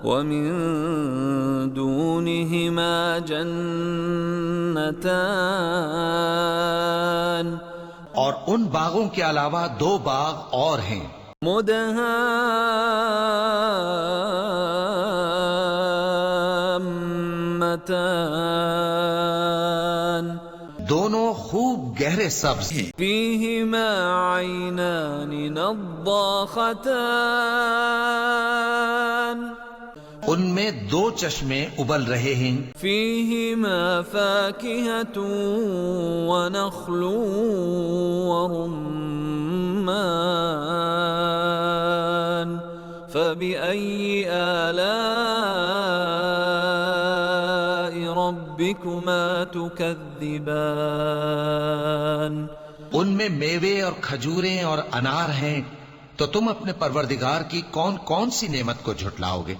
ومن دونهما جنتان اور ان باغوں کے علاوہ 2 باغ اور ہیں، مدہامتان دونوں خوب گہرے سبز ہیں، فیہما عینان نضاختان ان میں 2 چشمے ابل رہے ہیں، فیہما فاکہۃ ونخل ورمان فبأي آلاء ربكما تكذبان ان میں میوے اور کھجوریں اور انار ہیں، تو تم اپنے پروردگار کی کون کون سی نعمت کو جھٹلاؤ گے؟